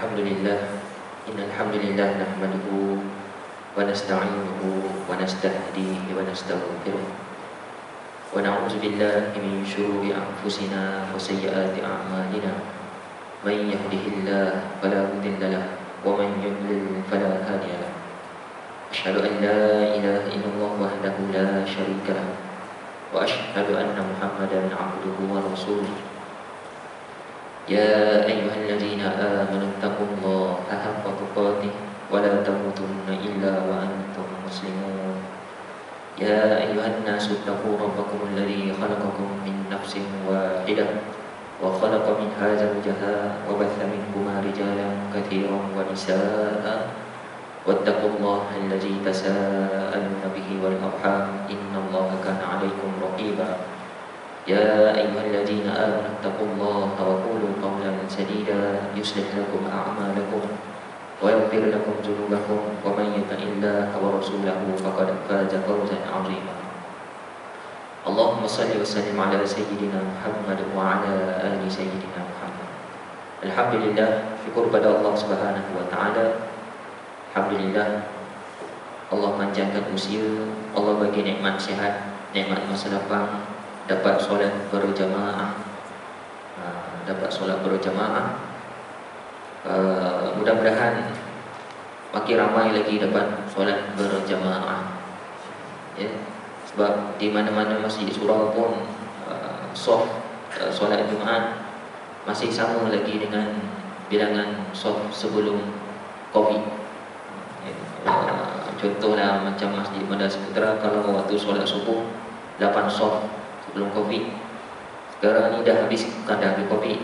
Alhamdulillah, innalhamdulillah nahmaduhu wa nasta'inuhu wa nastahdihi wa nastaghfiruh wa na'udzu billahi min syururi anfusina wa sayyiati a'malina. May yahdihillahu fala mudilla lahu wa man yudlil fala hadiya lahu. Asyhadu an la ilaha illallah wahdahu la syarika lahu wa asyhadu anna Muhammadan 'abduhu wa rasuluh. يا أيها الذين آمنوا اتقوا الله حق تقاته ولا تموتن إلا وأنتم مسلمون. يا أيها الناس اتقوا ربكم الذي خلقكم من نفس واحدة وخلق منها زوجها وبث منهما رجالا كثيرا ونساء واتقوا الله الذي تساءلون به والأرحام إن الله كان عليكم رقيبا. يا أيها الذين آمنوا اتقوا الله وقولوا قولا سديدا يصلح لكم أعمالكم ويغفر لكم ذنوبكم ومن يطع الله ورسوله فقد فاز فوزا عظيما. اللهم صل وسلم على سيدنا محمد وعلى آل سيدنا محمد. Alhamdulillah, syukur pada Allah Subhanahu wa taala. Alhamdulillah, Allah panjangkan usia, Allah bagi nikmat sihat, nikmat masa lapang, dapat solat berjamaah, mudah-mudahan makin ramai lagi dapat solat berjamaah, ya. Sebab di mana-mana masjid surau pun solat Jumaat masih sama lagi dengan bilangan sof sebelum Covid. Contohlah macam Masjid Madrasah Putra, kalau waktu solat subuh 8 sof sebelum Covid. Sekarang ni dah habis, bukan dah habis Covid,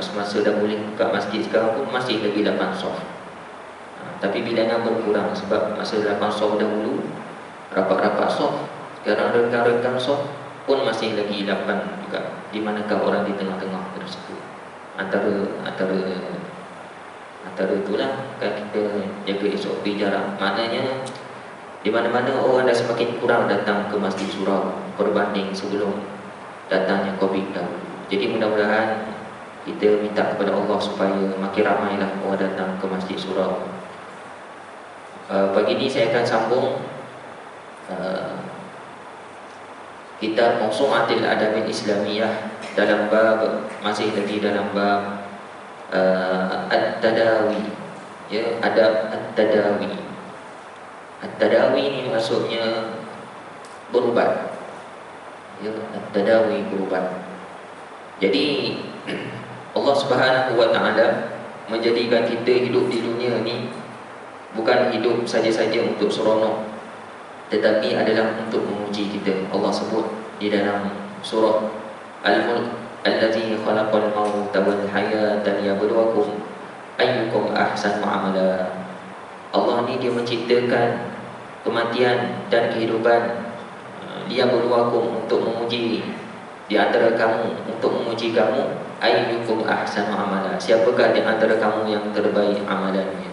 semasa dah boleh buka masjid sekarang pun masih lagi 8 sof. Tapi bilangan berkurang sebab masa 8 sof dahulu rapat-rapat sof, sekarang renggang-renggang sof pun masih lagi 8 juga. Di manakah orang di tengah-tengah tersebut? Antara itulah kan kita jaga SOP jarak. Maknanya di mana-mana orang dah semakin kurang datang ke masjid surau berbanding sebelum datangnya Covid dahulu. Jadi mudah-mudahan kita minta kepada Allah supaya makin ramailah orang datang ke masjid surau. Pagi ini saya akan sambung kitab Mawsu'atul Adabil Islamiyah dalam bab, masih lagi dalam bab At-Tadawi, ya, adab At-Tadawi. At-Tadawi ini maksudnya berubat, ya, At-Tadawi berubat. Jadi Allah Subhanahu wa taala menjadikan kita hidup di dunia ni bukan hidup saja-saja untuk seronok, tetapi adalah untuk menguji kita. Allah sebut di dalam surah Al-Mulk, allazi khalaqal mauta wal hayata liyabluwakum ayyukum ahsanu amala. Allah ni dia menciptakan kematian dan kehidupan, liyabluwakum, untuk menguji di antara kamu, untuk menguji kamu, ayyukum ahsanu amala, siapakah di antara kamu yang terbaik amalannya.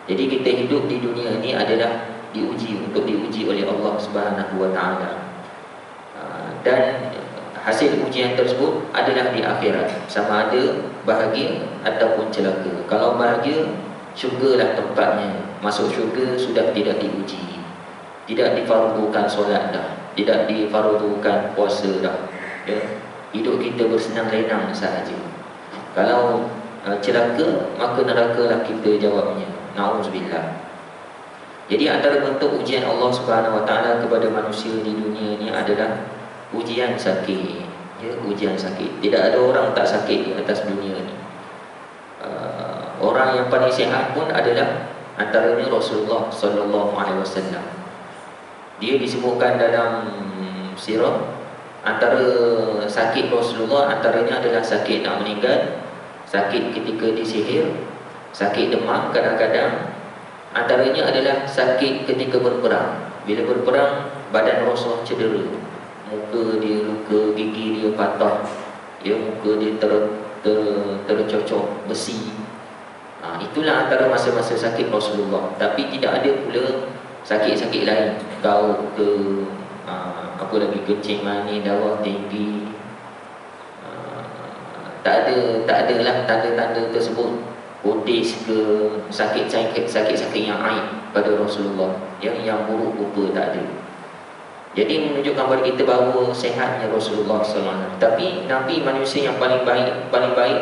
Jadi kita hidup di dunia ini adalah diuji, untuk diuji oleh Allah Subhanahu wa taala. Dan hasil ujian tersebut adalah di akhirat, sama ada bahagia ataupun celaka. Kalau bahagia, syurgalah tempatnya. Masuk syurga sudah tidak diuji, tidak difardukan solat dah, tidak difardukan puasa dah, ya. Hidup kita bersenang lenang sahaja. Kalau celaka, maka nerakalah kita jawabnya. Nauzubillah. Jadi antara bentuk ujian Allah Subhanahu wa taala kepada manusia di dunia ini adalah ujian sakit, ya, ujian sakit. Tidak ada orang tak sakit di atas dunia ini. Orang yang paling sihat pun adalah antaranya Rasulullah sallallahu alaihi wasallam. Dia disebutkan dalam sirah, antara sakit Rasulullah antaranya adalah sakit nak meninggal, sakit ketika disihir, sakit demam kadang-kadang. Antaranya adalah sakit ketika berperang. Bila berperang, badan Rasulullah cedera, muka dia luka, gigi dia patah, ya, muka dia tercocok besi. Itulah antara masa-masa sakit Rasulullah. Tapi tidak ada pula sakit-sakit lain, gaut ke, apa lagi, kencing manis, darah tinggi. Tak adalah tanda-tanda tersebut otis ke, sakit-sakit yang aib pada Rasulullah, yang buruk rupa tak ada. Jadi menunjukkan kepada kita bahawa sehatnya Rasulullah SAW. Tapi Nabi manusia yang paling baik,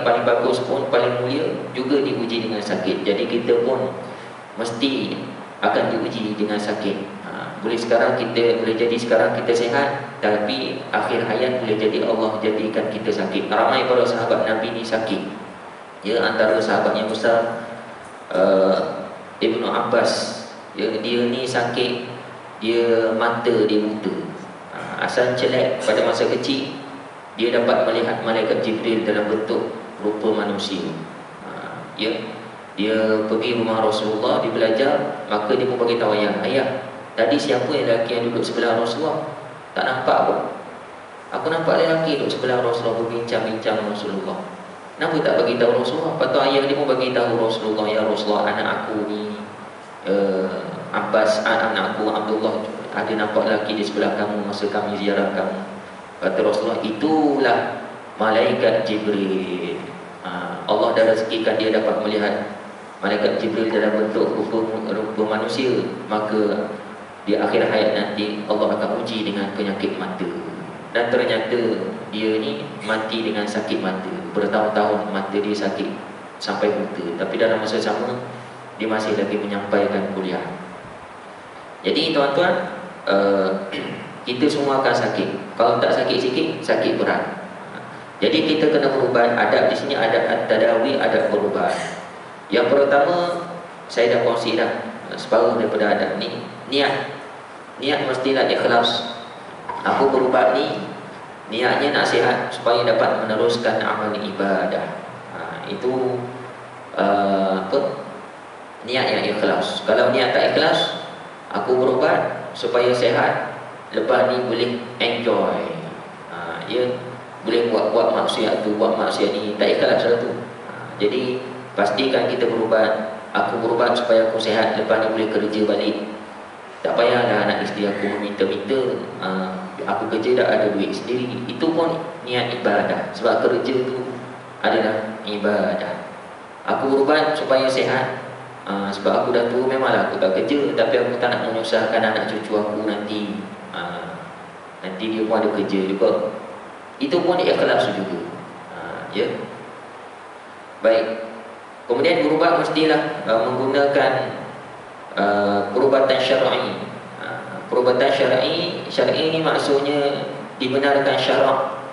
paling bagus pun, paling mulia juga diuji dengan sakit. Jadi kita pun mesti akan diuji dengan sakit. Boleh jadi sekarang kita sehat, tapi akhir hayat boleh jadi Allah jadikan kita sakit. Ramai para sahabat Nabi ni sakit. Ya, antara sahabat yang besar Ibnu Abbas, dia ni sakit, dia mata dia buta. Asal celak pada masa kecil, dia dapat melihat malaikat Jibril dalam bentuk rupa manusia. Dia pergi rumah Rasulullah, dia belajar, maka dia pun bagi tahu ayah, tadi siapa lelaki yang duduk sebelah Rasulullah? Tak nampak pun. Aku nampak lelaki duduk sebelah Rasulullah berbincang-bincang dengan Rasulullah. Kenapa tak bagi tahu Rasulullah? Lepas tu ayah dia pun bagi tahu Rasulullah, ya Rasulullah, anak aku ni Abbas, anak aku Abdullah, ada nampak lelaki di sebelah kamu masa kami ziarah kamu. Kata Rasulullah, itulah malaikat Jibril. Allah dah rezekikan dia dapat melihat malaikat Jibril dalam bentuk rupa manusia. Maka di akhir hayat nanti Allah akan uji dengan penyakit mata. Dan ternyata dia ni mati dengan sakit mata. Bertahun-tahun mata dia sakit sampai buta. Tapi dalam masa sama dia masih lagi menyampaikan kuliah. Jadi tuan-tuan, kita semua akan sakit. Kalau tak sakit sikit, sakit berat. Jadi kita kena berubat. Adab di sini adab at-tadawi, adab berubat. Yang pertama, saya dah kongsi dah separuh daripada adab ni. Niat mestilah ikhlas. Aku berubat ni niatnya nak sihat supaya dapat meneruskan amal ibadah. Itu niat yang ikhlas. Kalau niat tak ikhlas, aku berubat supaya sehat, lepas ni boleh enjoy. Boleh buat maksiat tu, buat maksiat ni, tak ikhlas lah tu. Jadi pastikan kita berubat. Aku berubat supaya aku sehat, lepas ni boleh kerja balik. Tak payahlah anak isteri aku meminta-minta. Aku kerja dah ada duit sendiri. Itu pun niat ibadah. Sebab kerja tu adalah ibadah. Aku berubat supaya sehat. Sebab aku dah tua, memanglah aku tak kerja, tapi aku tak nak menyusahkan anak cucu aku nanti. Nanti dia pun ada kerja juga. Itu pun ikhlas juga. Ya. Baik. Kemudian berubat mestilah menggunakan perubatan syar'i. Perubatan syar'i ni maksudnya dibenarkan syarak.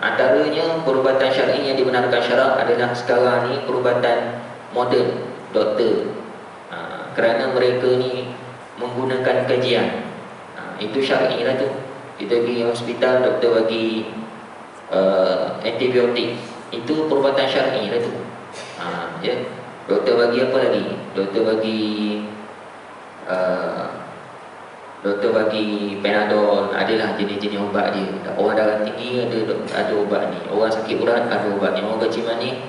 Antaranya perubatan syar'i yang dibenarkan syarak adalah sekarang ni perubatan moden, doktor. Kerana mereka ni menggunakan kajian. Itu syar'i lah tu. Kita pergi hospital, doktor bagi antibiotik. Itu perubatan syar'i lah tu. Ya. Doktor bagi apa lagi? Doktor bagi Panadol, adalah jenis-jenis ubat dia. Orang darah tinggi ada ubat ni, orang sakit urat ada ubat ni, orang kecil manis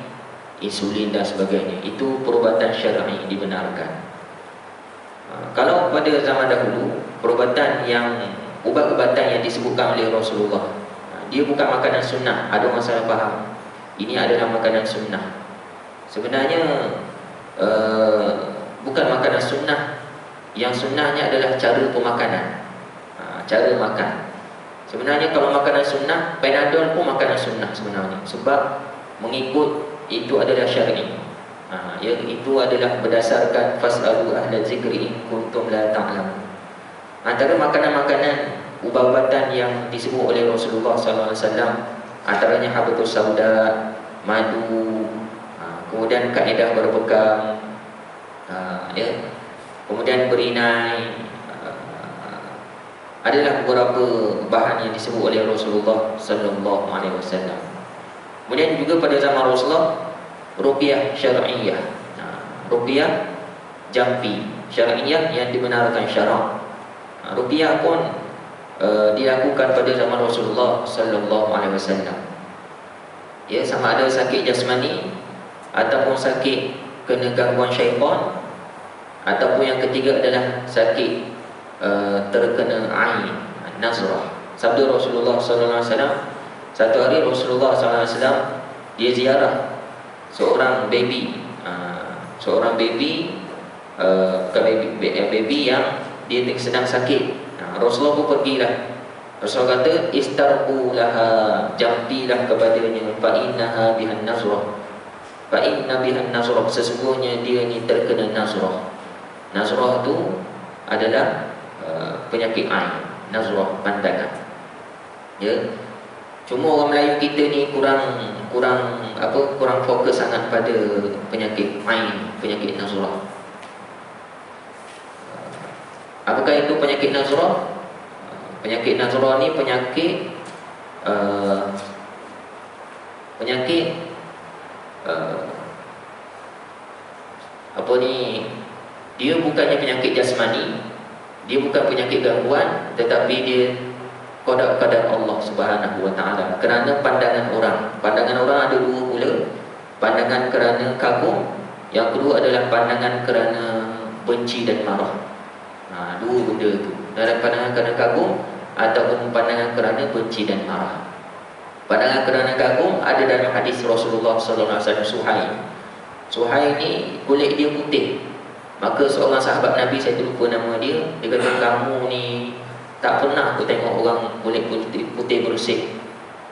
insulin dan sebagainya. Itu perubatan syar'i dibenarkan. Kalau pada zaman dahulu, ubat-ubatan yang disebutkan oleh Rasulullah, dia bukan makanan sunnah. Ada orang salah faham, ini adalah makanan sunnah. Sebenarnya bukan makanan sunnah. Yang sunnahnya adalah cara pemakanan, cara makan. Sebenarnya kalau makanan sunnah, Panadol pun makanan sunnah sebenarnya. Sebab mengikut itu adalah syar'i. Itu adalah berdasarkan fas'alu ahla zikri in kuntum la ta'lamun. Antara makanan-makanan ubat-ubatan yang disebut oleh Rasulullah SAW, antaranya habatus sauda, madu, kemudian kaedah berpegang, kemudian berinai, adalah beberapa bahan yang disebut oleh Rasulullah sallallahu alaihi wasallam. Kemudian juga pada zaman Rasulullah, ruqyah syar'iyyah. Ruqyah jampi syar'iyyah yang dibenarkan syarak. Ruqyah pun dilakukan pada zaman Rasulullah sallallahu alaihi wasallam. Ya, sama ada sakit jasmani ataupun sakit kena gangguan syaitan, ataupun yang ketiga adalah sakit terkena ain, nazrah. Sabda Rasulullah sallallahu alaihi wasallam, satu hari Rasulullah sallallahu alaihi wasallam dia ziarah seorang baby, Seorang baby, baby yang dia sedang sakit. Rasulullah pun pergilah. Rasulullah kata, istarqu laha, jampilah kepadanya, fa innaha bihan nazrah. Fa inna bihan nazrah, sesungguhnya dia ni terkena nazrah. Nazrah tu adalah penyakit ain. Nazrah, pandangan. Ya. Cuma orang Melayu kita ni kurang fokus sangat pada penyakit ain, penyakit nazrah. Apakah itu penyakit nazrah? Penyakit nazrah ni penyakit dia bukannya penyakit jasmani, dia bukan penyakit gangguan, tetapi dia qada Allah Subhanahu wa taala. Kerana pandangan orang. Pandangan orang ada dua pula. Pandangan kerana kagum, yang kedua adalah pandangan kerana benci dan marah. Dua benda tu. Dalam pandangan kerana kagum ataupun pandangan kerana benci dan marah. Pandangan kerana kagum ada dalam hadis Rasulullah sallallahu alaihi wasallam Suhail. Suhail ni kulit dia putih. Maka seorang sahabat Nabi, saya lupa nama dia, dia kata, kamu ni tak pernah aku tengok orang kulit putih bersih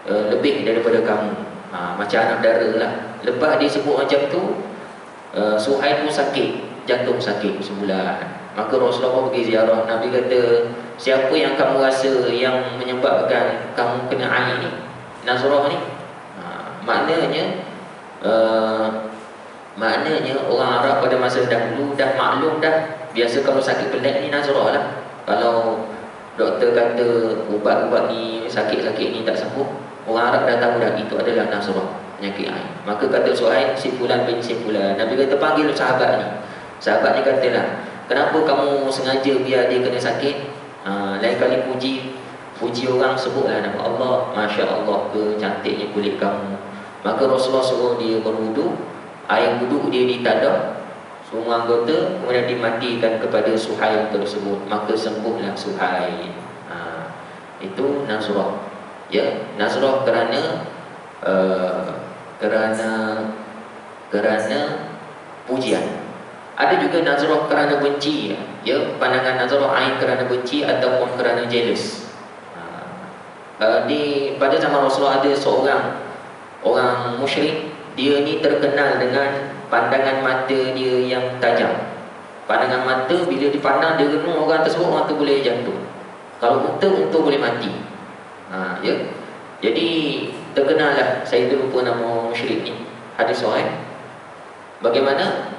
lebih daripada kamu. Macam anak dara lah. Lepas dia sebut macam tu, Suhail pun sakit, jantung sakit sebulan. Maka Rasulullah pergi ziarah. Nabi kata, siapa yang kamu rasa yang menyebabkan kamu kena ain ni, nazrah ni? Maknanya orang Arab pada masa dahulu dah maklum dah. Biasa kalau sakit pelik ni nazrah lah. Kalau doktor kata ubat-ubat ni, sakit-sakit ni tak sembuh, orang Arab dah tahu dah itu adalah nazrah, penyakit ain. Maka kata Suhail, si fulan bin si fulan. Nabi kata, panggil sahabat ni. Sahabat ni katalah, kenapa kamu sengaja biar dia kena sakit? Lain kali puji orang, sebutlah nama Allah, Masya Allah, ke cantiknya kulit kamu. Maka Rasulullah suruh dia berwuduk. Air wuduk dia ditadah semua anggota, kemudian dimatikan kepada Suhail tersebut. Maka sembuhlah Suhail. Itu nazrah. Ya, nazrah kerana pujian. Ada juga nazrah kerana benci. Ya, pandangan nazrah ain kerana benci ataupun kerana jealous. Pada zaman Rasulullah ada seorang orang musyrik. Dia ni terkenal dengan pandangan mata dia yang tajam. Pandangan mata bila dipandang, dia renung orang tersebut, orang tu boleh jatuh. Kalau unta boleh mati. Ya. Jadi terkenallah, saya tu lupa nama musyrik ni, hadis sahih. Bagaimana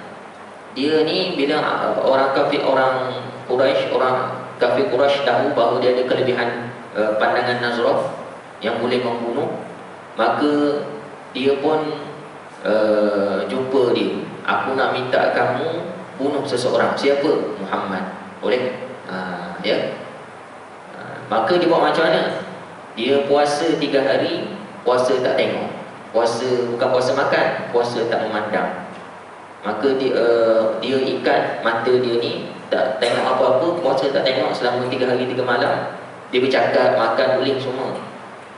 dia ni bila orang kafir, orang kafir Quraisy tahu bahawa dia ada kelebihan pandangan nazrah yang boleh membunuh, maka dia pun jumpa dia. Aku nak minta kamu bunuh seseorang. Siapa? Muhammad. Boleh? Ya. Maka dia buat macam mana? Dia puasa 3 hari, puasa tak tengok. Puasa bukan puasa makan, puasa tak memandang. Maka dia ikat mata dia ni, tak tengok apa-apa, puasa tak tengok selama 3 hari 3 malam. Dia bercakap, makan, boleh semua.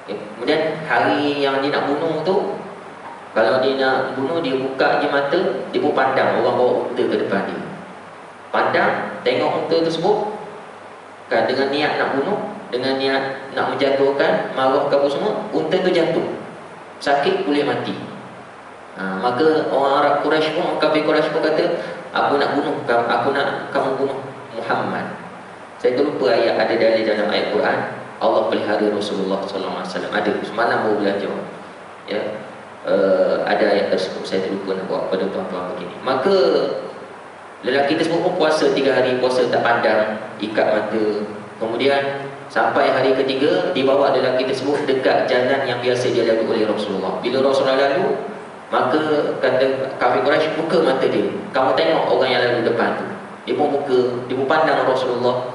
Kemudian hari yang dia nak bunuh tu, kalau dia nak bunuh, dia buka je mata, dia pun pandang orang bawa unta ke depan dia. Pandang, tengok unta tersebut, kan, dengan niat nak bunuh, dengan niat nak menjatuhkan, marah ke apa semua, unta tu jatuh, sakit, boleh mati. Maka orang Arab Quraisy pun, kafir Quraisy pun kata, aku nak kamu bunuh Muhammad. Saya terlupa ayat, ada dalil dalam ayat Quran, Allah pelihara Rasulullah sallallahu alaihi wasallam. Ada, semalam baru belajar. Ya. Ada ayat tersebut, saya terlupa nak buat pada tuan-tuan begini. Maka lelaki tersebut pun puasa 3 hari, puasa tak pandang, ikat mata. Kemudian sampai hari ketiga, dibawa lelaki tersebut dekat jalan yang biasa dia lalu oleh Rasulullah. Bila Rasulullah lalu, maka kata kafir Quraisy, buka mata dia, kamu tengok orang yang lalu depan tu. Dia pun buka, dia pun pandang Rasulullah.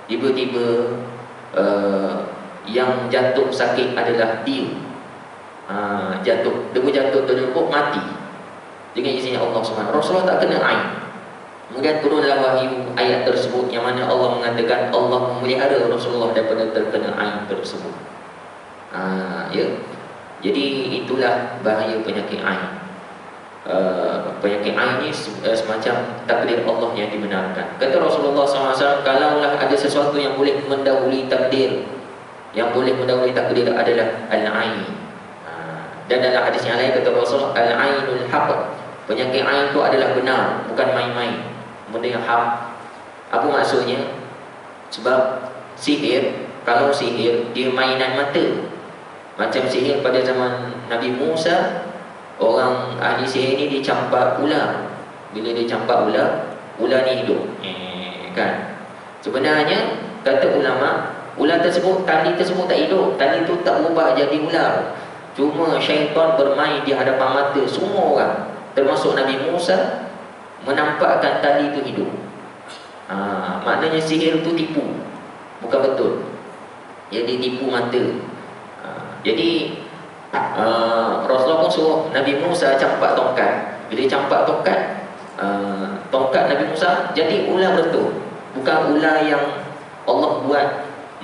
Tiba-tiba yang jatuh sakit adalah dia. Jatuh, dia pun jatuh terjemput, mati dengan izin Allah SWT. Rasulullah tak kena ain. Kemudian turunlah wahyu ayat tersebut yang mana Allah mengatakan Allah memelihara Rasulullah daripada terkena ain tersebut. Ya. Jadi itulah bahaya penyakit ain. penyakit ain ini semacam takdir Allah yang dibenarkan. Kata Rasulullah SAW, kalaulah ada sesuatu yang boleh mendahului takdir, yang boleh mendahului takdir adalah al-ain. Dan dalam hadis yang lain kata Rasulullah, al-ainul haq, penyakit ain itu adalah benar, bukan main-main, benda yang hak. Apa maksudnya? Sebab sihir, kalau sihir dia mainan mata. Macam sihir pada zaman Nabi Musa, orang ahli sihir ni dicampak ular. Bila dia campak ular, ular ni hidup. Kan? Sebenarnya kata ulama, ular tersebut, tali tersebut tak hidup, tali tu tak berubah jadi ular. Cuma syaitan bermain di hadapan mata semua orang, termasuk Nabi Musa, menampakkan tali itu hidup. Maknanya sihir itu tipu, bukan betul. Jadi tipu mata. Jadi Rasulullah pun suruh Nabi Musa campak tongkat. Bila campak tongkat, tongkat Nabi Musa jadi ular betul, bukan ular yang Allah buat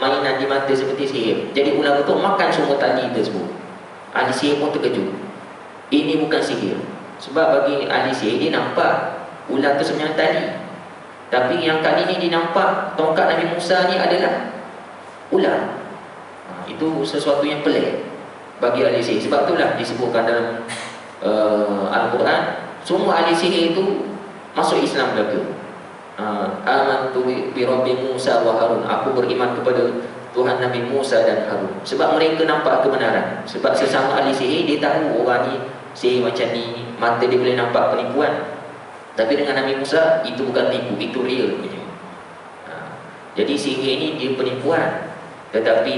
mainan di mata seperti sihir. Jadi ular betul, makan semua tali tersebut. Ahli sihir pun terkejut. Ini bukan sihir. Sebab bagi ahli sihir, dia nampak ular tu sebenarnya tali. Tapi yang kali ni dia nampak tongkat Nabi Musa ni adalah ular. Itu sesuatu yang pelik bagi ahli sihir. Sebab itulah disebutkan dalam Al-Quran, semua ahli sihir itu masuk Islam belaka. Amantu bi Rabbi Musa wa Harun, aku beriman kepada Tuhan Nabi Musa dan Harun. Sebab mereka nampak kebenaran. Sebab sesama ahli sihir, dia tahu orang ni sihir macam ni, mata dia boleh nampak penipuan. Tapi dengan Nabi Musa, itu bukan tipu, itu real punya. Jadi sihir ni dia penipuan. Tetapi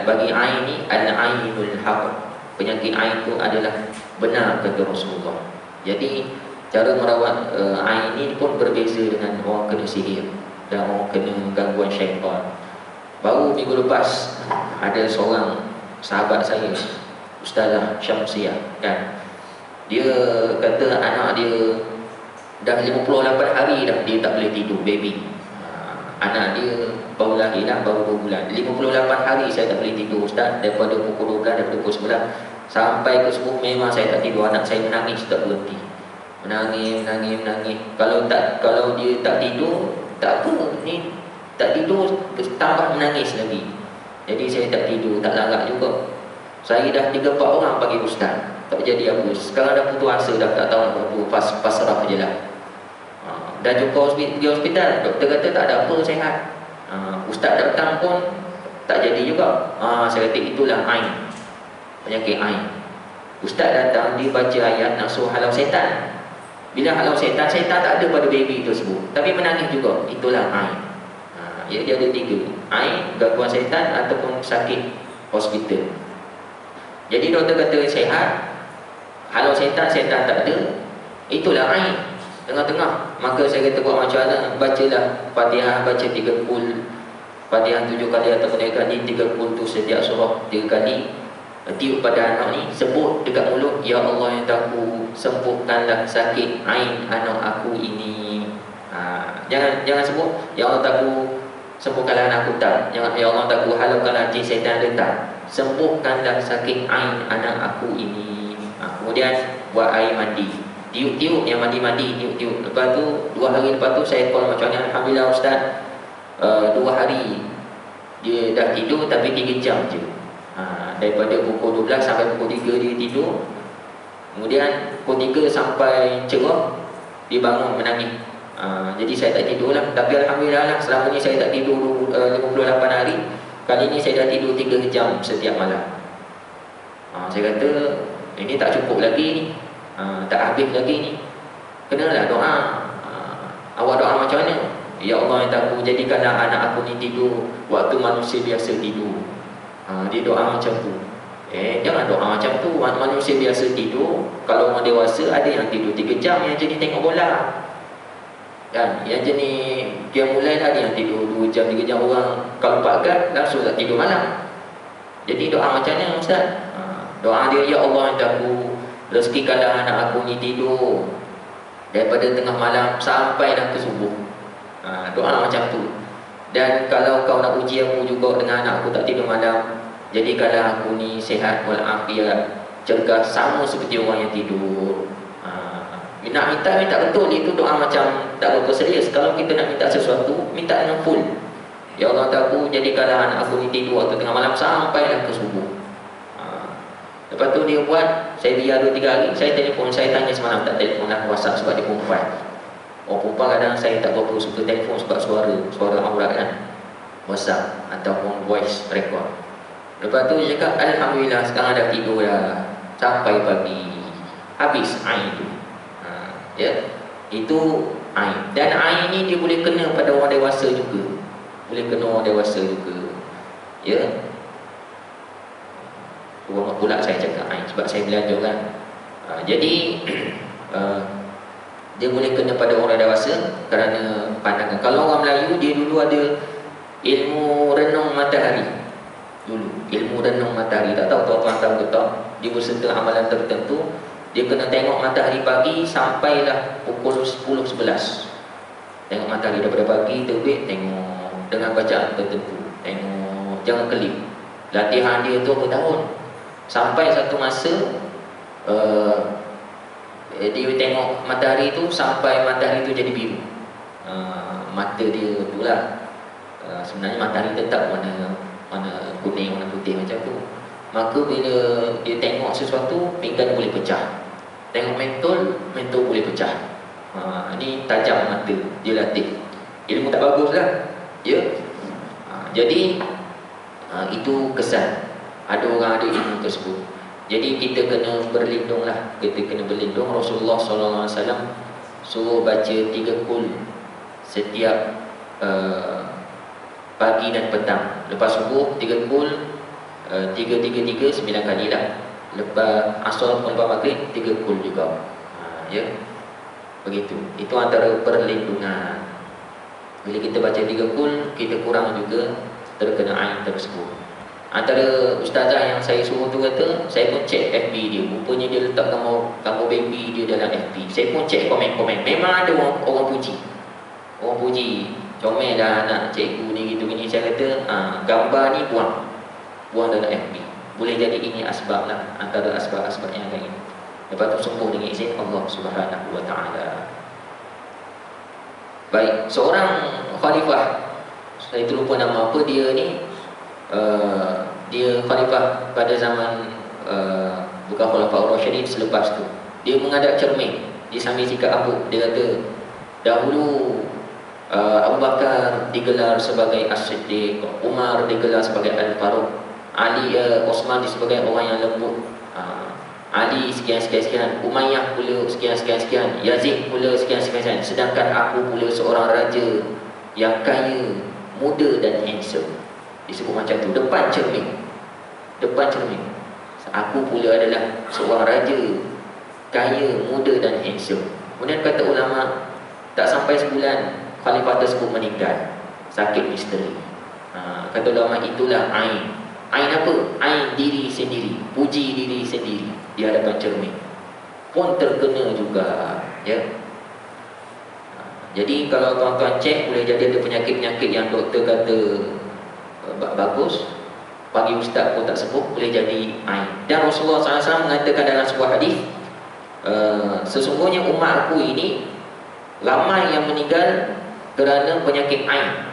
bagi ain ni, al-ainul haq, penyakit ain itu adalah benar, kata Rasulullah. Jadi cara merawat ain ni pun berbeza dengan orang kena sihir dan orang kena gangguan syaitan. Baru minggu lepas ada seorang sahabat saya, Ustazah Syamsiah, kan, dia kata anak dia dah 58 hari dah dia tak boleh tidur, baby. Anak dia baru lahir dah, baru 2 bulan. 58 hari saya tak boleh tidur, Ustaz. Daripada pukul 12, daripada pukul 11 sampai ke subuh memang saya tak tidur. Anak saya menangis tak berhenti. Menangis. Kalau dia tak tidur, tak apa, ni tak tidur tambah menangis lagi. Jadi saya tak tidur, tak larat juga. Saya dah 3-4 orang panggil Ustaz, tak jadi apa. Sekarang dah putus asa dah, tak tahu nak apa, pasrah je lah. Dah jumpa pergi hospital, doktor kata tak ada apa, sehat. Ustaz datang pun tak jadi juga. Saya kata itulah ain, penyakit ain. Ustaz datang, dia baca ayat nak suruh halau setan. Bila halau setan, setan tak ada pada baby tersebut, tapi menangis juga. Itulah ain. Dia ada 3: ain, gangguan setan, ataupun sakit hospital. Jadi doktor kata sehat, halau setan, setan tak ada, itulah ain. Tengah-tengah, maka saya kata buat macam mana? Bacalah Fatihah, baca 3 kul, Fatihah 7 kali ataupun 3 kali. 3 kul tu setiap surah 3 kali. Tiup pada anak ni, sebut dekat mulut, ya Allah yang tahu, sembuhkanlah sakit ain anak aku ini. Jangan sebut ya Allah tahu, sembuhkanlah anak aku, tak. Jangan ya Allah tahu, halaukanlah jin setan ada, tak. Sembuhkanlah sakit ain anak aku ini. Kemudian buat air mandi, tiup-tiup, yang mandi-mandi, tiup-tiup. Lepas tu 2 hari lepas tu saya call macam ni, alhamdulillah Ustaz, 2 hari dia dah tidur, tapi 3 jam je. Daripada pukul 12 sampai pukul 3 dia tidur. Kemudian pukul 3 sampai cerah dia bangun menangis. Jadi saya tak tidur lah. Tapi alhamdulillah lah, selama ni saya tak tidur 58 hari. Kali ni saya dah tidur 3 jam setiap malam. Saya kata ini tak cukup lagi ni, tak habis lagi ni, kenalah doa. Awak doa macam mana? Ya Allah yang tahu, jadikanlah anak aku ni tidur waktu manusia biasa tidur. Dia doa macam tu. Jangan doa macam tu. Manusia biasa tidur, kalau orang dewasa ada yang tidur 3 jam, yang jenis tengok bola, kan, yang jenis dia mulai dah ada yang tidur 2 jam 3 jam. Orang kalau 4 gad langsung tak tidur malam. Jadi doa macam mana Ustaz? Doa dia, ya Allah yang tahu, rezekikanlah anak aku ni tidur daripada tengah malam sampai dah ke subuh. Doa macam tu. Dan kalau kau nak uji aku juga dengan anak aku tak tidur malam, jadikanlah aku ni sihat walafiat, cergas, sama seperti orang yang tidur. Nak minta betul, itu doa macam tak berapa serius. Kalau kita nak minta sesuatu, minta dengan full. Ya Allah, aku jadikanlah anak aku ni tidur waktu tengah malam sampailah ke subuh. Lepas tu dia buat, saya biar 2-3 hari, saya telefon, saya tanya semalam tak telefon lah WhatsApp sebab dia perempuan. Orang perempuan kadang saya tak berapa suka telefon sebab suara aurat kan, WhatsApp ataupun voice record. Lepas tu dia cakap, Alhamdulillah sekarang dah tidur dah sampai pagi, habis air tu. Ya, itu air. Dan air ni dia boleh kena pada orang dewasa juga, boleh kena orang dewasa juga. Ya, Ruang pula saya cakap air sebab saya belajar kan. Jadi dia boleh kena pada orang dewasa kerana pandangan. Kalau orang Melayu, dia dulu ada ilmu renung matahari. Dulu ilmu renung matahari, tak tahu tuan-tuan tahu ke tak, dia berserta amalan tertentu. Dia kena tengok matahari pagi sampailah pukul 10-11. Tengok matahari daripada pagi terbit, tengok dengan bacaan tertentu, tengok, jangan kelip. Latihan dia tu berapa tahun. Sampai satu masa dia tengok matahari tu sampai matahari tu jadi biru. Mata dia tu lah. Sebenarnya matahari tetap warna kuning, warna putih macam tu. Maka bila dia tengok sesuatu, pinggan boleh pecah. Tengok mentol boleh pecah. Ini tajam mata, dia latih. Ilmu tak bagus lah, ya. Jadi itu kesan ada orang ada ilmu tersebut. Jadi kita kena berlindung lah. Kita kena berlindung. Rasulullah SAW suruh baca 3 kul setiap pagi dan petang. Lepas subuh 3 kul, 3, 9 kali lah. Lepas asar pun lepas maghrib 3 kul juga. Ya, begitu. Itu antara perlindungan. Bila kita baca 3 kul, kita kurang juga terkena ain tersebut. Antara ustazah yang saya suruh tu kata, saya pun cek FB dia. Rupanya dia letak gambar baby dia dalam FB. Saya pun cek komen-komen. Memang ada orang puji. Orang puji, comel lah anak cikgu ni gitu gini. Saya kata, gambar ni buang dalam FB. Boleh jadi ini asbab lah, antara asbab-asbab yang lain. Lepas tu sembuh dengan izin Allah Subhanahu wa ta'ala. Baik, seorang khalifah, saya terlupa nama apa dia ni. Dia khalifah pada zaman bukan Khulafaur Rasyidin, selepas tu dia menghadap cermin, dia sambil sikap abuk. Dia kata, dahulu Abu Bakar digelar sebagai As-Siddiq, Umar digelar sebagai Al-Faruq, Ali Osman sebagai orang yang lembut, Ali sekian-sekian, Umayyah pula sekian-sekian, Yazid pula sekian-sekian. Sedangkan aku pula seorang raja yang kaya, muda dan handsome. Disebut macam tu, depan cermin. Aku pula adalah seorang raja, kaya, muda dan handsome. Kemudian kata ulama, tak sampai sebulan khalifah tersebut meninggal, sakit misteri. Kata ulama, itulah ain. Ain apa? Ain diri sendiri, puji diri sendiri di hadapan cermin pun terkena juga, ya. Jadi kalau tuan-tuan cek, boleh jadi ada penyakit-penyakit yang doktor kata bagus, bagi ustaz pun tak sembuh, boleh jadi ain. Dan Rasulullah SAW mengatakan dalam sebuah hadis, sesungguhnya umat aku ini ramai yang meninggal kerana penyakit ain.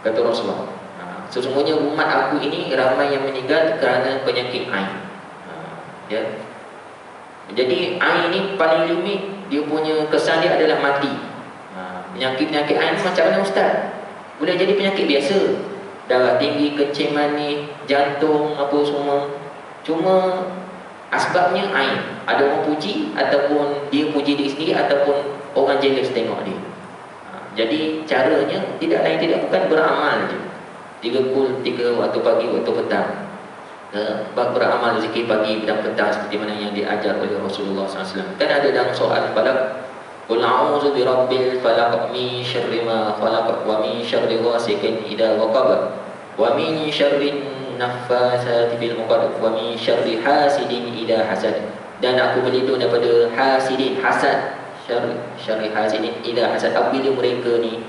Kata Rasulullah, sesungguhnya umat aku ini ramai yang meninggal kerana penyakit ain. Ya. Jadi ain ni paling limit, dia punya kesan dia adalah mati. Penyakit-penyakit ain macam mana ustaz? Boleh jadi penyakit biasa, darah tinggi, kencing manis, jantung, apa semua. Cuma asbabnya ain. Ada orang puji, ataupun dia puji diri sendiri, ataupun orang jealous tengok dia. Jadi caranya tidak lain tidak bukan beramal je. 3 kul, 3 waktu pagi, waktu petang. Beramal zikir pagi dan petang seperti mana yang diajar oleh Rasulullah SAW. Kan ada dalam soal falak, qul a'udzu birabbil falaq min syarri ma khalaq wa min syarri ghasiqin idza waqab wa min syarri naffasati fil 'uqad wa min syarri hasidin idza hasad. Dan aku berlindung daripada hasidin, hasad, syarri hasidin idza hasad, apabila mereka ni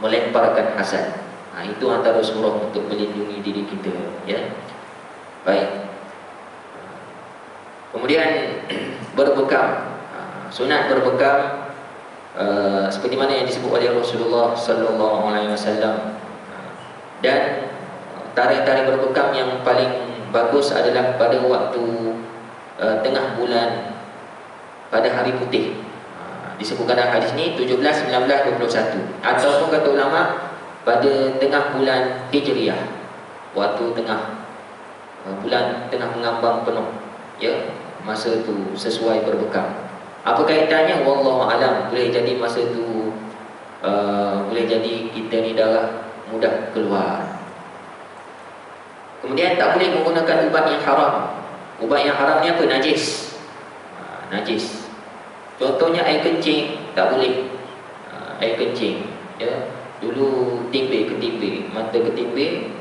melemparkan hasad. Itu antara surah untuk melindungi diri kita, ya. Baik. Kemudian berbekam. Sunat berbekam seperti mana yang disebut oleh Rasulullah sallallahu alaihi wasallam. Dan tarik-tarik berbekam yang paling bagus adalah pada waktu tengah bulan pada hari putih. Disebutkan dalam hadis ni 17, 19, 21. Ataupun kata ulama pada tengah bulan Hijriah, waktu tengah bulan tengah mengambang penuh, ya, masa tu sesuai berbekam. Apa kaitannya? Wallahu alam. Boleh jadi masa tu boleh jadi kita ni darah mudah keluar. Kemudian tak boleh menggunakan ubat yang haram. Ubat yang haram ni apa? Najis. Najis. Contohnya air kencing, tak boleh. Air kencing, ya. Dulu timbe ketimbe, mata ketimbe,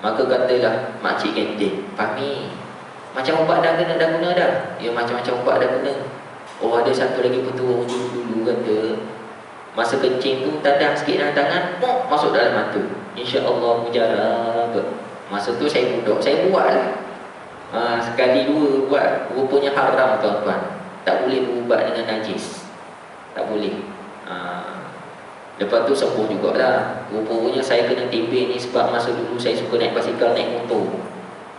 maka katalah makcik kantin, "Fahmi, macam ubat dah guna dah." Ya, macam-macam ubat dah guna. Oh, ada satu lagi petua dulu kata, masa kencing tu tadang sikit dalam tangan, masuk dalam mata. Insya-Allah mujarab. Masa tu saya budak, saya buatlah. Sekali dua buat, rupanya haram tuan-tuan. Tak boleh berubat dengan najis. Tak boleh. Lepas tu sembuh jugalah. Rupanya saya kena timbe ni sebab masa dulu saya suka naik basikal, naik motor.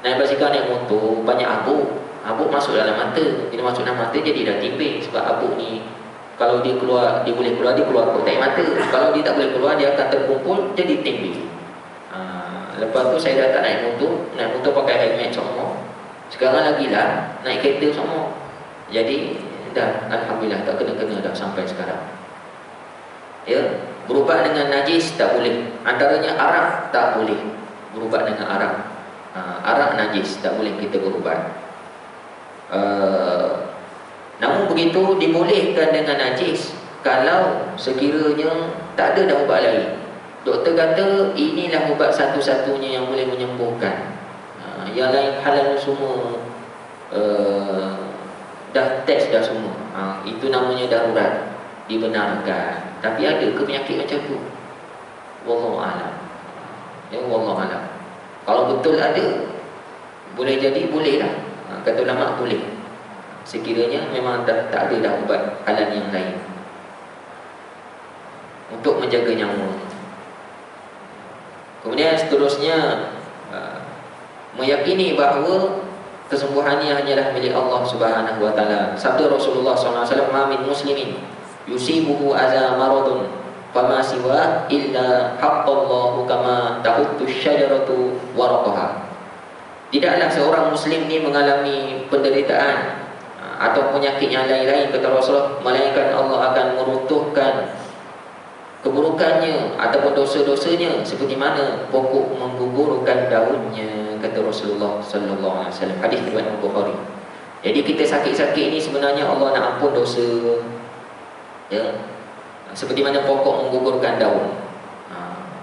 Naik basikal, naik motor, banyak abuk. Abuk masuk dalam mata. Bila masuk dalam mata jadi dah timbe. Sebab abuk ni kalau dia keluar, dia boleh keluar, dia keluar kotak mata. Kalau dia tak boleh keluar, dia akan terkumpul jadi timbe. Lepas tu saya dah tak naik motor pakai helmet semua. Sekarang lagi lah naik kereta semua. Jadi dah alhamdulillah tak kena-kena dah sampai sekarang. Ya, berubat dengan najis tak boleh. Antaranya arak tak boleh berubat dengan arak. Arak najis, tak boleh kita berubat. Namun begitu dibolehkan dengan najis kalau sekiranya tak ada dah ubat lain. Doktor kata inilah ubat satu-satunya yang boleh menyembuhkan. Yang lain halal semua, dah test dah semua. Itu namanya darurat, dibenarkan. Tapi ada ke penyakit macam tu? Wallahu a'lam. Ya, wallahu a'lam. Kalau betul ada, boleh jadi bolehlah. Kata ulama boleh. Sekiranya memang dah tak ada dah ubat halal yang lain untuk menjaga nyawa. Kemudian seterusnya, meyakini bahawa kesembuhannya hanyalah milik Allah Subhanahu wa taala. Sabda Rasulullah SAW, "Ma min muslimin yusibuhu adza maradun fama siwa illa haqqallahu kama tahuttu syajaratu waraqaha." Tidaklah seorang muslim ni mengalami penderitaan atau penyakit yang lain-lain, kata Rasulullah, melainkan Allah akan meruntuhkan keburukannya ataupun dosa-dosanya seperti mana pokok menggugurkan daunnya, kata Rasulullah sallallahu alaihi wasallam. Hadis riwayat Bukhari. Jadi kita sakit-sakit ini sebenarnya Allah nak ampun dosa. Ya. Seperti mana pokok menggugurkan daun.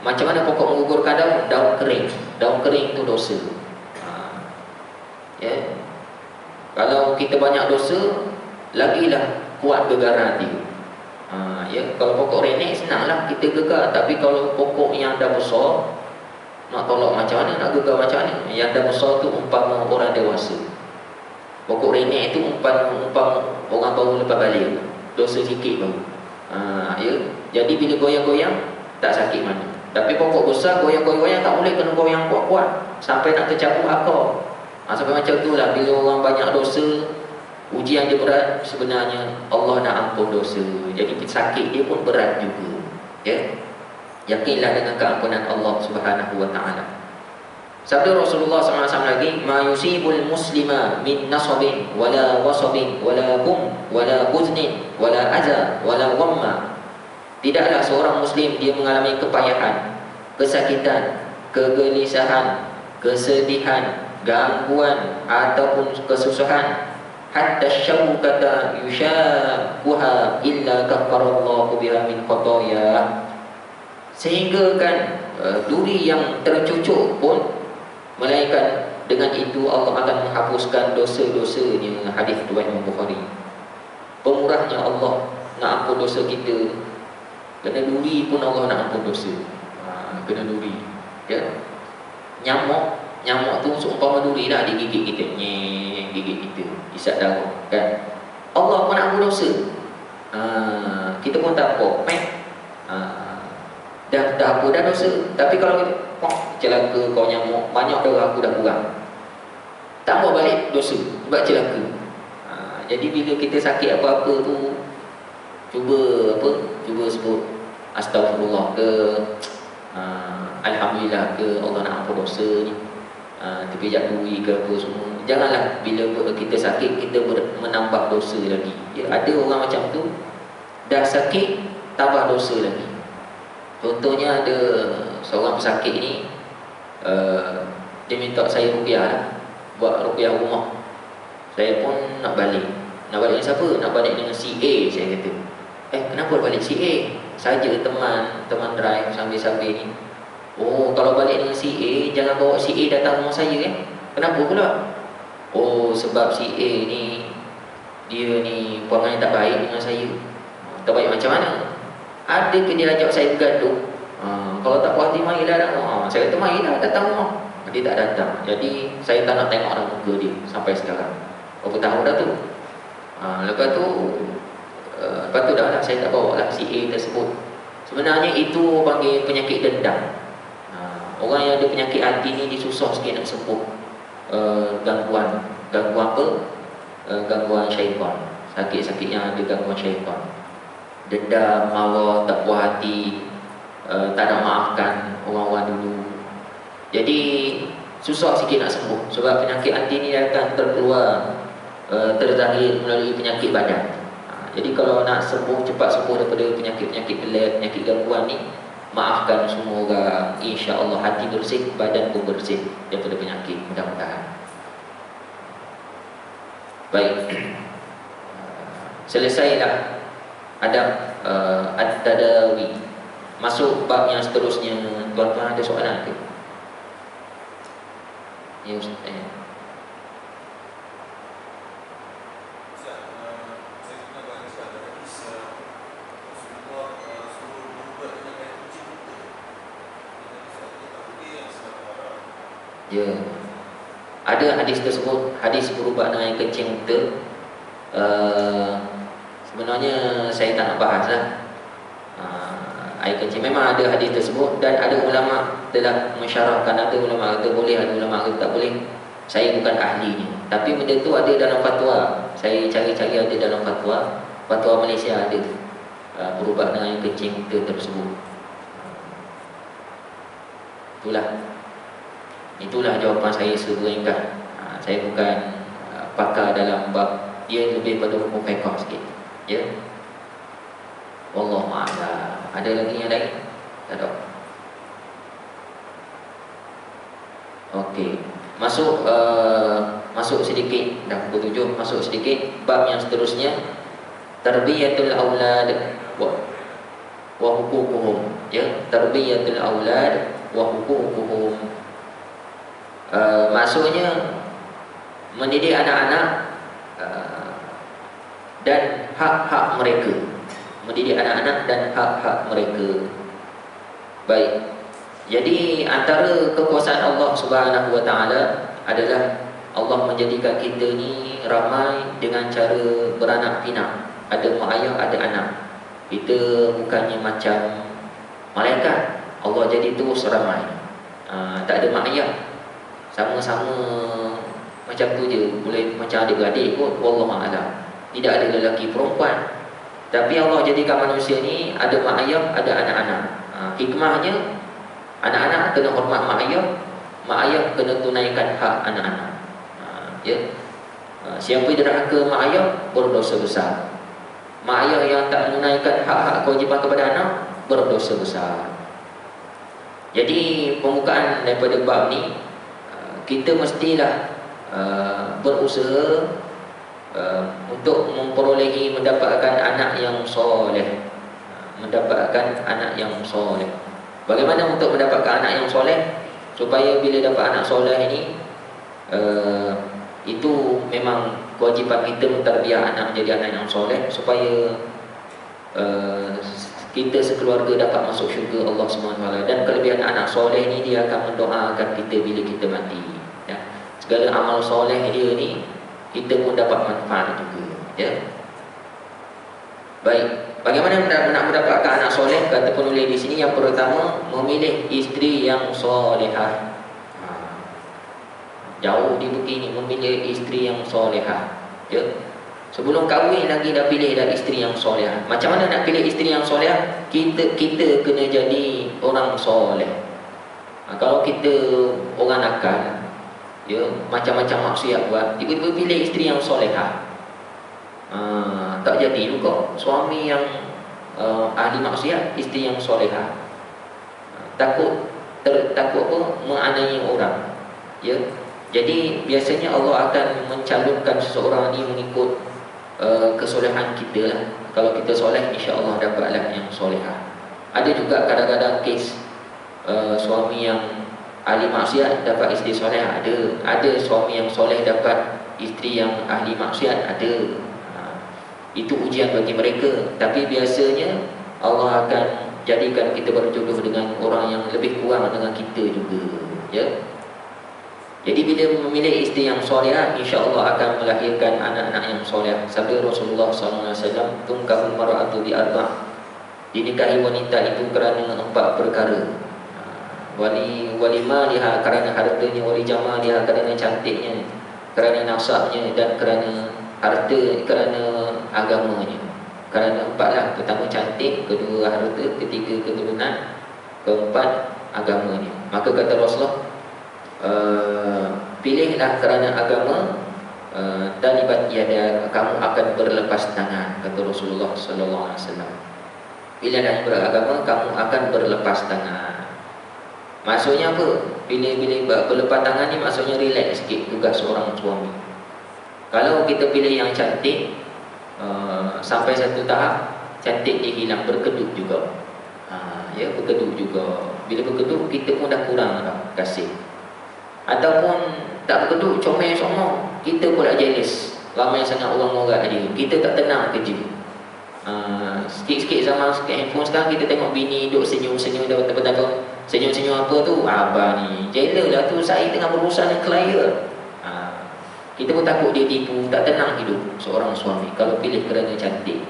Macam mana pokok menggugurkan daun? Daun kering. Daun kering itu dosa. Ya. Kalau kita banyak dosa, lagilah kuat gegaran hati. Ya, kalau pokok renek senanglah kita gegar. Tapi kalau pokok yang dah besar, nak tolak macam mana, nak gegar macam mana? Yang dah besar tu umpama orang dewasa. Pokok renek tu umpama orang baru lepas balik, dosa sikit baru. Ya. Jadi bila goyang-goyang tak sakit mana. Tapi pokok besar goyang-goyang tak boleh, kena goyang kuat-kuat sampai nak tercabut akar. Sampai macam tu lah. Bila orang banyak dosa, ujian dia berat, sebenarnya Allah nak ampun dosa. Jadi sakit dia pun berat juga. Ya. Yakinlah dengan keampunan Allah Subhanahu wa taala. Sabda Rasulullah SAW lagi, "Ma yusibul muslima min nasabin wala wasabin wala hum wala huznin wala adza wala ghamma." Tidaklah seorang muslim dia mengalami kepayahan, kesakitan, kegelisahan, kesedihan, gangguan ataupun kesusahan, hatta syaukata yushaquha illa kafarallahu biha min khataya. Sehingga kan duri yang tercucuk pun, melainkan dengan itu Allah akan menghapuskan dosa-dosanya. Hadis riwayat Bukhari. Pemurahnya Allah nak ampun dosa kita. Kena duri pun Allah nak ampun dosa. Kena duri. Ya. Nyamuk tu seumpama duri lah, digigit kita, gigit kita, isap darah kan. Allah pun nak ampun dosa. kita pun tak apa, dah apa dah dosa. Tapi kalau kita celaka kau nyamuk, banyak darah aku dah kurang, tak mau balik dosa sebab celaka. Jadi bila kita sakit apa-apa tu, cuba sebut astagfirullah ke, alhamdulillah ke, Allah nak ampun dosa ni, terpijak duri ke apa semua. Janganlah bila kita sakit kita menambah dosa lagi. Ada orang macam tu, dah sakit tambah dosa lagi. Contohnya ada seorang pesakit ni, dia minta saya ruqyah lah, buat ruqyah rumah. Saya pun nak balik dengan siapa? Nak balik dengan si A, saya kata. Kenapa balik si A? Saja teman drive sambil-sambil ni. Oh, kalau balik dengan si A, jangan bawa si A datang rumah saya Kenapa pula? Oh, sebab si A ni, dia ni perangai tak baik dengan saya. Tak baik macam mana? Ada ke dia ajak saya bergaduh? Kalau tak puas hati, marilah datang. Saya kata marilah datang rumah. Dia tak datang. Jadi saya tak nak tengok orang muka dia sampai sekarang. Berapa tahun dah tu. Lepas tu dah lah saya tak bawa lah si A tersebut. Sebenarnya itu panggil penyakit dendam. Orang yang ada penyakit hati ni dia susah sikit nak sembuh gangguan apa? Gangguan syaitan. Sakit-sakitnya ada gangguan syaitan. Dendam, marah, tak puas hati, tak nak maafkan orang-orang dulu. Jadi susah sikit nak sembuh sebab penyakit hati ni akan terzahir melalui penyakit badan. Jadi kalau nak sembuh, cepat sembuh daripada penyakit-penyakit pelik, penyakit gangguan ni, maafkan semua orang, insya-Allah hati bersih, badan pun bersih daripada penyakit, mudah-mudahan. Baik. Selesailah adab at-tadawi. Masuk bab yang seterusnya. Tuan-tuan ada soalan ke? Ya Ustaz. Ya. Ada hadis tersebut, hadis berubat dengan air kencing unta. Sebenarnya saya tak nak bahas lah. Air kencing memang ada hadis tersebut, dan ada ulama telah mensyarahkan. Ada ulama kata boleh, ada ulama kata tak boleh. Saya bukan ahlinya, tapi benda tu ada dalam fatwa. Saya cari-cari ada dalam fatwa Malaysia ada berubat dengan air kencing unta tersebut. Itulah jawapan saya seringkah. Saya bukan pakar dalam bab, dia lebih pada hukum fiqh sikit. Ya. Wallahu a'lam. Ada lagi yang lain? Tak ada. Okey. Masuk sedikit, dah pukul 7, masuk sedikit bab yang seterusnya, tarbiyatul aulad wa huququhum. Ya, tarbiyatul aulad wa huququhum. Maksudnya mendidik anak-anak dan hak-hak mereka. Mendidik anak-anak dan hak-hak mereka. Baik. Jadi antara kekuasaan Allah Subhanahu wa taala adalah Allah menjadikan kita ni ramai dengan cara beranak pinak. Ada mak ayah, ada anak. Kita bukannya macam malaikat. Allah jadi terus ramai. Tak ada mak ayah. Sama-sama macam tu je, boleh macam adik-beradik kot, wallahu a'lam. Tidak ada lelaki perempuan. Tapi Allah jadikan manusia ni ada mak ayah, ada anak-anak. Hikmahnya, anak-anak kena hormat mak ayah kena tunaikan hak anak-anak. Ya. Siapa derhaka mak ayah berdosa besar. Mak ayah yang tak menunaikan hak-hak kewajipan kepada anak berdosa besar. Jadi pembukaan daripada bab ni, kita mestilah berusaha untuk mendapatkan anak yang soleh. Mendapatkan anak yang soleh. Bagaimana untuk mendapatkan anak yang soleh? Supaya bila dapat anak soleh ini, itu memang kewajipan kita mentarbiah anak menjadi anak yang soleh, supaya kita sekeluarga dapat masuk syurga Allah SWT. Dan kelebihan anak soleh ni, dia akan mendoakan kita bila kita mati. Ya. Segala amal soleh dia ni, kita pun dapat manfaat juga. Ya. Baik. Bagaimana nak mendapatkan anak soleh? Kata penulis di sini, yang pertama memilih isteri yang solehah. Jauh di begini, memilih isteri yang solehah. Ya. Sebelum kahwin lagi dah pilih dah isteri yang solehah. Macam mana nak pilih isteri yang solehah? Kita kena jadi orang soleh. Kalau kita orang nakal, ya, macam-macam maksiat buat, tiba-tiba pilih isteri yang solehah, tak jadi juga. Suami yang ahli maksiat, isteri yang solehah, takut apa, menganiaya orang, ya. Jadi biasanya Allah akan mencalonkan seseorang ini mengikut kesolehan kita lah. Kalau kita soleh, insya-Allah dapatlah yang solehah. Ada juga kadang-kadang kes suami yang ahli maksiat dapat isteri soleh, ada suami yang soleh dapat isteri yang ahli maksiat, ada. Itu ujian bagi mereka. Tapi biasanya Allah akan jadikan kita berjodoh dengan orang yang lebih kurang dengan kita juga, ya. Jadi bila memilih isteri yang soleh, insya-Allah akan melahirkan anak-anak yang soleh. Sabda Rasulullah SAW, "Tunkahul mar'atu bi arba'." Dinikahi wanita itu kerana 4 perkara. Wali maliha, kerana hartanya, wali jamaliha, kerana cantiknya, kerana nasabnya, dan kerana harta, kerana agamanya. Kerana 4 lah. Pertama cantik, kedua harta, ketiga keturunan, keempat agamanya. Maka kata Rasulullah, pilihlah kerana agama, talibat yada, kamu akan berlepas tangan, kata Rasulullah sallallahu alaihi wasallam. Pilihlah beragama, kamu akan berlepas tangan. Maksudnya apa? Pilih berlepas tangan ni maksudnya relax sikit tugas seorang suami. Kalau kita pilih yang cantik, sampai satu tahap cantik dia hilang, berkedut juga. Ya, berkedut juga. Bila berkedut, kita pun dah kurang dah kasih. Ataupun tak berkedut, comel somong, kita pula jealous. Ramai sangat orang-orang dia, kita tak tenang kerja. Sikit-sikit zaman handphone sekarang, kita tengok bini duduk senyum-senyum dah bertahun-tahun. Senyum-senyum apa tu? Abang ni jealous lah tu, saya tengah berurusan dengan klien. Kita pun takut dia tipu, tak tenang hidup seorang suami kalau pilih kerana cantik.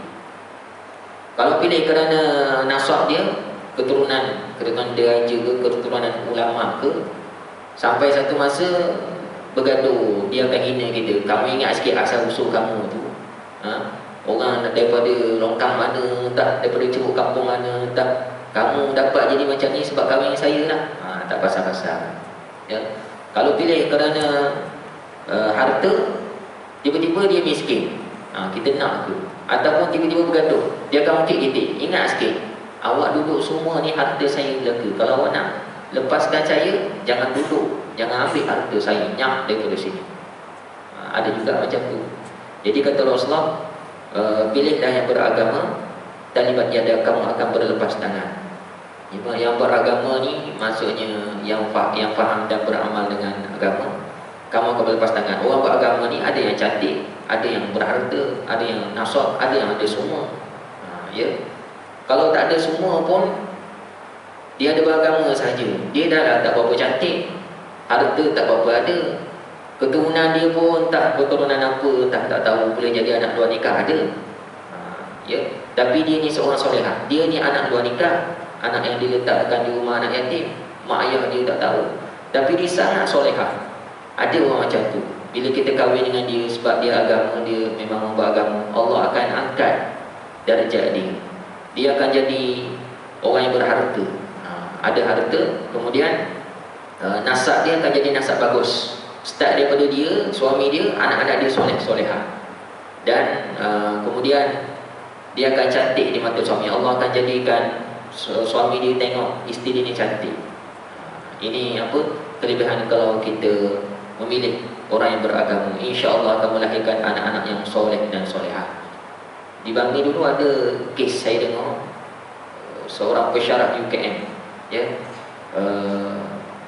Kalau pilih kerana nasab dia, keturunan diraja ke, keturunan ulama ke, sampai satu masa bergaduh, dia akan hina kita. Kamu ingat sikit asal usul kamu tu, orang daripada longkang mana tak, daripada ceruk kampung mana tak, kamu dapat jadi macam ni sebab kahwin saya lah. Tak pasal-pasal, ya. Kalau pilih kerana harta, tiba-tiba dia miskin, kita nak ke? Ataupun tiba-tiba bergaduh, dia akan ungkit kita, ingat sikit, awak duduk semua ni harta saya belaka. Kalau awak nak lepaskan saya, jangan duduk, jangan ambil harta saya, nyap daripada sini. Ada juga macam tu. Jadi kata Rasulullah, pilihlah yang beragama, talibat yada, kamu akan berlepas tangan. Yang beragama ni maksudnya yang faham dan beramal dengan agama, kamu akan berlepas tangan. Orang beragama ni ada yang cantik, ada yang berharta, ada yang nasab, ada yang ada semua. Ya. Kalau tak ada semua pun, dia ada beragama saja, dia dah tak berapa cantik, harta tak berapa ada, keturunan dia pun tak keturunan apa, tak tahu, boleh jadi anak luar nikah ada. Ya. Tapi dia ni seorang solehah, dia ni anak luar nikah, anak yang diletakkan di rumah anak yatim, mak ayah dia tak tahu, tapi dia sangat solehah. Ada orang macam tu. Bila kita kahwin dengan dia sebab dia agama, dia memang beragama, Allah akan angkat darjat dia. Dia akan jadi orang yang berharta. Ada harta, kemudian nasab dia akan jadi nasab bagus. Start daripada dia, suami dia, anak-anak dia soleh-solehah. Dan kemudian dia akan cantik di mata suami. Allah akan jadikan suami dia tengok isteri dia ni cantik. Ini apa? Kelebihan kalau kita memilih orang yang beragama, insya-Allah akan melahirkan anak-anak yang soleh dan solehah. Di Bangi dulu ada kes saya dengar, seorang pesyarah UKM, ya,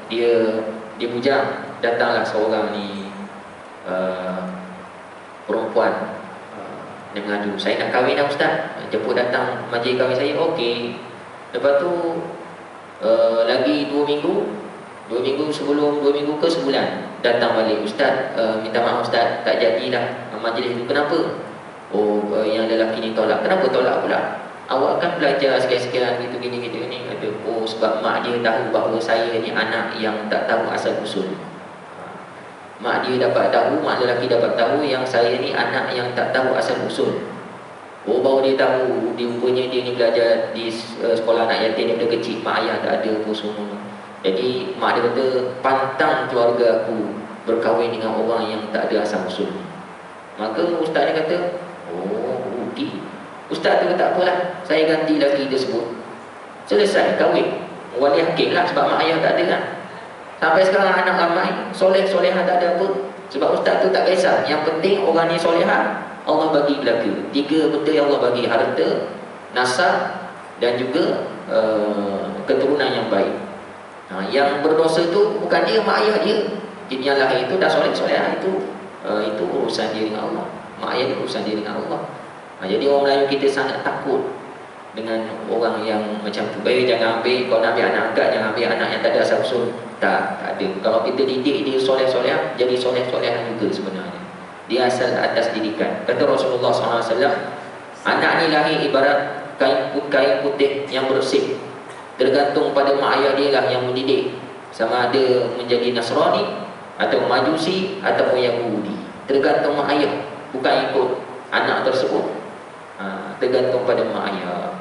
dia bujang, datanglah seorang ni perempuan dengan mengadu, saya nak kahwin dah ustaz, jemput datang majlis kahwin saya. Okey. Lepas tu lagi 2 minggu sebelum 2 minggu ke sebulan, datang balik, ustaz, minta maaf ustaz, tak jadilah majlis itu. Kenapa? Yang lelaki ni tolak. Kenapa tolak pula? Awak kan belajar sekian-sekian gitu gini-gitu ni, kata oh sebab mak dia tahu bahawa saya ni anak yang tak tahu asal usul. Mak dia dapat tahu, mak lelaki dapat tahu yang saya ni anak yang tak tahu asal usul. Oh baru dia tahu, dia rupanya dia ni belajar di sekolah anak yatim daripada kecil, mak ayah tak ada pun semua. Jadi mak dia kata, pantang keluarga aku berkahwin dengan orang yang tak ada asal usul. Maka ustaz dia kata, oh rugi. Ustaz tu kata apalah, saya ganti lagi tersebut. Selesai kahwin. Orang yakin lah sebab mak ayah tak ada kan. Sampai sekarang anak ramai, soleh-soleha tak ada apa. Sebab ustaz tu tak kisah. Yang penting orang ni soleha, Allah bagi belaka. 3 benda yang Allah bagi, harta, nasab dan juga keturunan yang baik. Yang berdosa tu bukan dia, mak ayah dia. Jadi yang lahir itu dah soleh-soleha, itu urusan dia dengan Allah. Mak ayah itu urusan dia dengan Allah. Jadi orang Melayu kita sangat takut dengan orang yang macam tu. Baik jangan ambil, kalau nak ambil anak angkat, jangan ambil anak yang tak ada asal usul. Tak ada. Kalau kita didik dia soleh-soleh, jadi soleh-solehan juga sebenarnya. Dia asal atas didikan. Kata Rasulullah SAW, anak ni lahir ibarat kain putih yang bersih. Tergantung pada mak ayah dia lah yang mendidik. Sama ada menjadi Nasrani atau Majusi ataupun Yahudi. Tergantung mak ayah, bukan ikut anak tersebut. Tergantung pada mak ayah.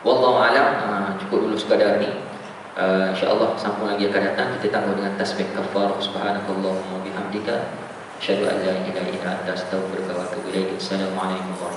Wallahu alam. Cukup dulu sekadar ni. InsyaAllah sambung lagi akan datang. Kita tangguh dengan tasbih kafar. Subhanakallahumma bihamdika, asyhadu an la ilaha illa anta, astaghfiruka wa atubu ilaik. Assalamualaikum warahmatullahi wabarakatuh.